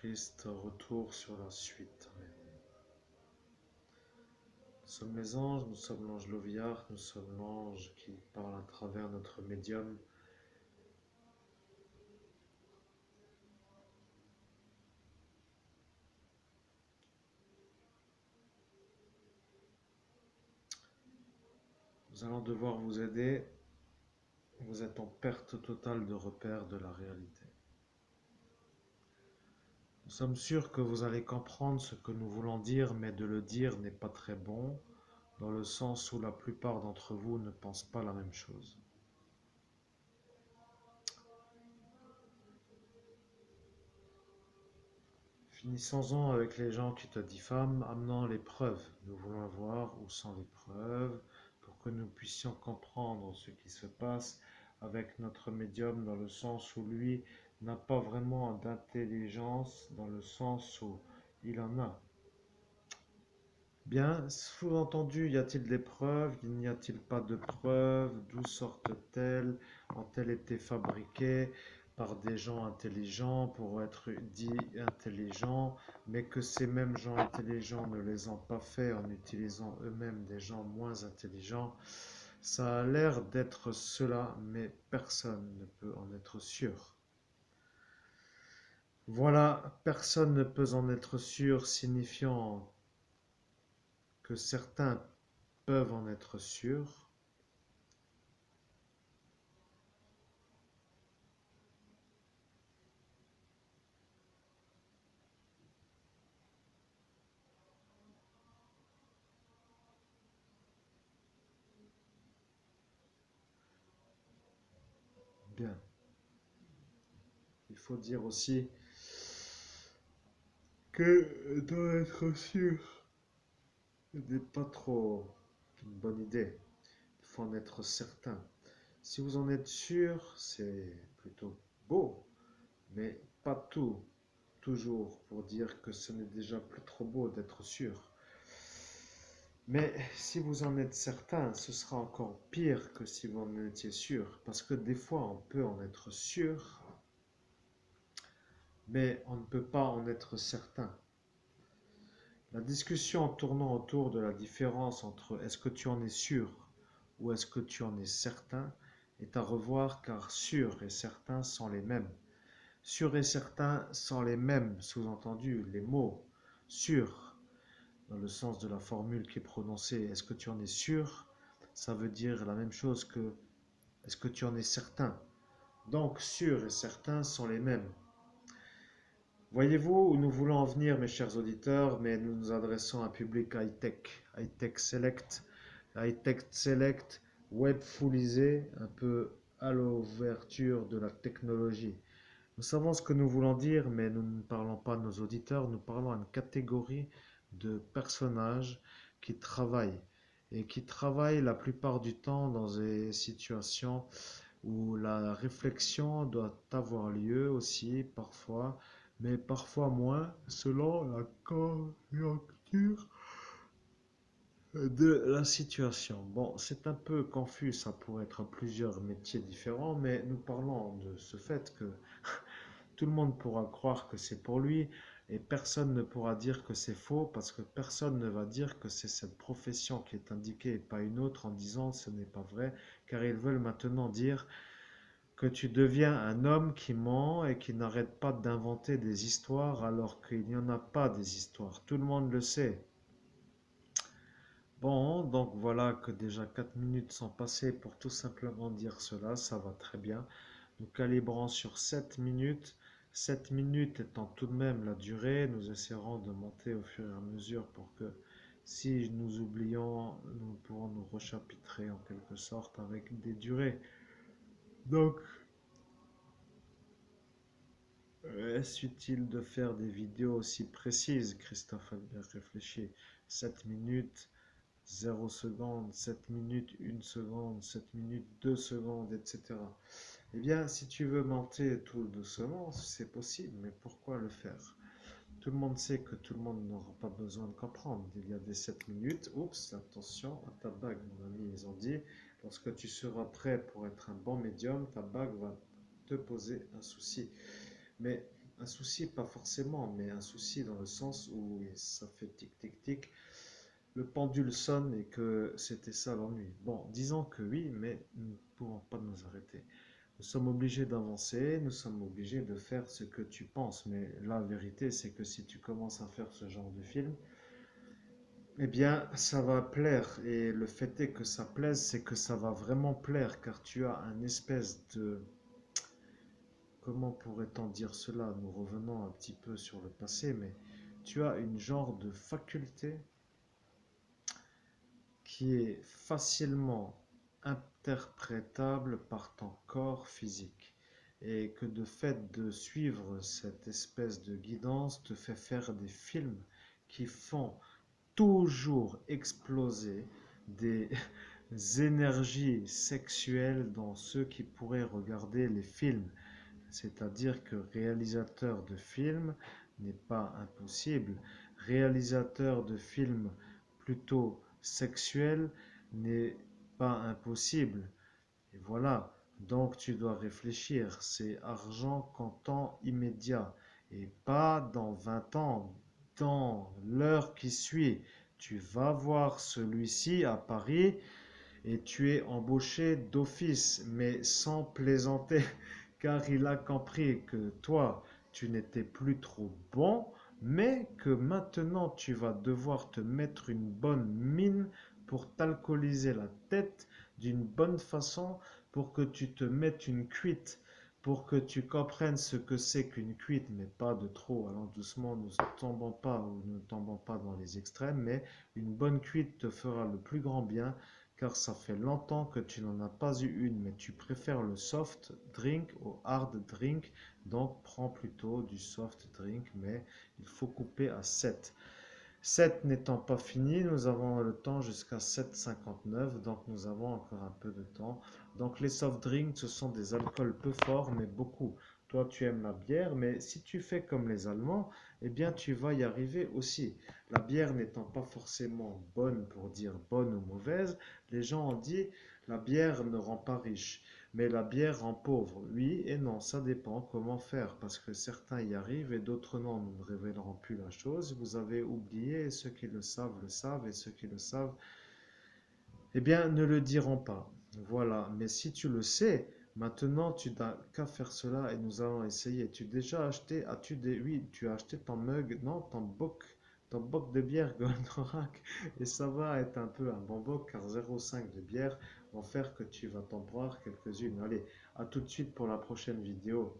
Christ, retour sur la suite. Amen. Nous sommes les anges, nous sommes l'ange Loviard, nous sommes l'ange qui parle à travers notre médium. Nous allons devoir vous aider. Vous êtes en perte totale de repère de la réalité. Nous sommes sûrs que vous allez comprendre ce que nous voulons dire, mais de le dire n'est pas très bon, dans le sens où la plupart d'entre vous ne pensent pas la même chose. Finissons-en avec les gens qui te diffament, amenant les preuves. Nous voulons voir où sont les preuves, pour que nous puissions comprendre ce qui se passe avec notre médium, dans le sens où lui n'a pas vraiment d'intelligence, dans le sens où il en a. Bien, sous-entendu, y a-t-il des preuves? N'y a-t-il pas de preuves? D'où sortent-elles? Ont-elles été fabriquées par des gens intelligents pour être dits intelligents, mais que ces mêmes gens intelligents ne les ont pas fait en utilisant eux-mêmes des gens moins intelligents? Ça a l'air d'être cela, mais personne ne peut en être sûr. Voilà, personne ne peut en être sûr, signifiant que certains peuvent en être sûrs. Bien. Il faut dire aussi que d'en être sûr n'est pas trop une bonne idée. Il faut en être certain. Si vous en êtes sûr, c'est plutôt beau, mais pas tout, toujours, pour dire que ce n'est déjà plus trop beau d'être sûr. Mais si vous en êtes certain, ce sera encore pire que si vous en étiez sûr, parce que des fois on peut en être sûr, mais on ne peut pas en être certain. La discussion tournant autour de la différence entre est-ce que tu en es sûr ou est-ce que tu en es certain est à revoir, car sûr et certain sont les mêmes. Sûr et certain sont les mêmes, sous-entendu, les mots sûr, dans le sens de la formule qui est prononcée, est-ce que tu en es sûr? Ça veut dire la même chose que est-ce que tu en es certain? Donc sûr et certain sont les mêmes. Voyez-vous où nous voulons en venir, mes chers auditeurs, mais nous nous adressons à un public high-tech select, webfullisé, un peu à l'ouverture de la technologie. Nous savons ce que nous voulons dire, mais nous ne parlons pas à nos auditeurs, nous parlons à une catégorie de personnages qui travaillent, et qui travaillent la plupart du temps dans des situations où la réflexion doit avoir lieu aussi parfois, mais parfois moins, selon la conjoncture de la situation. Bon, c'est un peu confus, ça pourrait être plusieurs métiers différents, mais nous parlons de ce fait que tout le monde pourra croire que c'est pour lui et personne ne pourra dire que c'est faux parce que personne ne va dire que c'est cette profession qui est indiquée et pas une autre en disant ce n'est pas vrai, car ils veulent maintenant dire que tu deviens un homme qui ment et qui n'arrête pas d'inventer des histoires alors qu'il n'y en a pas des histoires. Tout le monde le sait. Bon, donc voilà que déjà 4 minutes sont passées pour tout simplement dire cela, ça va très bien. Nous calibrons sur 7 minutes. 7 minutes étant tout de même la durée, nous essaierons de monter au fur et à mesure pour que si nous oublions, nous pourrons nous rechapitrer en quelque sorte avec des durées. Donc, est-ce utile de faire des vidéos aussi précises? Christophe a bien réfléchi. 7 minutes, 0 secondes, 7 minutes, 1 seconde, 7 minutes, 2 secondes, etc. Eh bien, si tu veux monter tout doucement, c'est possible, mais pourquoi le faire? Tout le monde sait que tout le monde n'aura pas besoin de comprendre. Il y a des 7 minutes. Oups, attention à ta bague, mon ami. Ils ont dit, lorsque tu seras prêt pour être un bon médium, ta bague va te poser un souci. Mais un souci, pas forcément, mais un souci dans le sens où ça fait tic tic tic, le pendule sonne et que c'était ça l'ennui. Bon, disons que oui, mais nous ne pouvons pas nous arrêter. Nous sommes obligés d'avancer, nous sommes obligés de faire ce que tu penses, mais la vérité c'est que si tu commences à faire ce genre de film, eh bien ça va plaire, et le fait est que ça plaise, c'est que ça va vraiment plaire, car tu as un espèce de... Comment pourrait-on dire cela? Nous revenons un petit peu sur le passé, mais tu as une genre de faculté qui est facilement interprétable par ton corps physique, et que de fait de suivre cette espèce de guidance te fait faire des films qui font toujours exploser des énergies sexuelles dans ceux qui pourraient regarder les films. C'est-à-dire que réalisateur de film n'est pas impossible. Réalisateur de films plutôt sexuels n'est pas impossible. Et voilà. Donc tu dois réfléchir. C'est argent comptant immédiat. Et pas dans 20 ans. Dans l'heure qui suit. Tu vas voir celui-ci à Paris et tu es embauché d'office, mais sans plaisanter, car il a compris que toi, tu n'étais plus trop bon, mais que maintenant tu vas devoir te mettre une bonne mine pour t'alcooliser la tête d'une bonne façon, pour que tu te mettes une cuite, pour que tu comprennes ce que c'est qu'une cuite, mais pas de trop. Allons doucement, nous ne tombons pas ou ne tombons pas dans les extrêmes, mais une bonne cuite te fera le plus grand bien, car ça fait longtemps que tu n'en as pas eu une, mais tu préfères le soft drink au hard drink, donc prends plutôt du soft drink, mais il faut couper à 7. 7 n'étant pas fini, nous avons le temps jusqu'à 7,59, donc nous avons encore un peu de temps. Donc les soft drinks, ce sont des alcools peu forts, mais beaucoup. Toi, tu aimes la bière, mais si tu fais comme les Allemands, eh bien, tu vas y arriver aussi. La bière n'étant pas forcément bonne pour dire bonne ou mauvaise, les gens ont dit la bière ne rend pas riche, mais la bière rend pauvre. Oui et non, ça dépend comment faire, parce que certains y arrivent et d'autres non. Nous ne révélerons plus la chose. Vous avez oublié, ceux qui le savent, et ceux qui le savent, eh bien, ne le diront pas. Voilà, mais si tu le sais, maintenant tu n'as qu'à faire cela et nous allons essayer. Tu as déjà acheté, oui, tu as acheté ton mug, non, ton boc de bière Goldorak, et ça va être un peu un bon boc, car 0,5 de bière vont faire que tu vas t'en boire quelques-unes. Allez, à tout de suite pour la prochaine vidéo.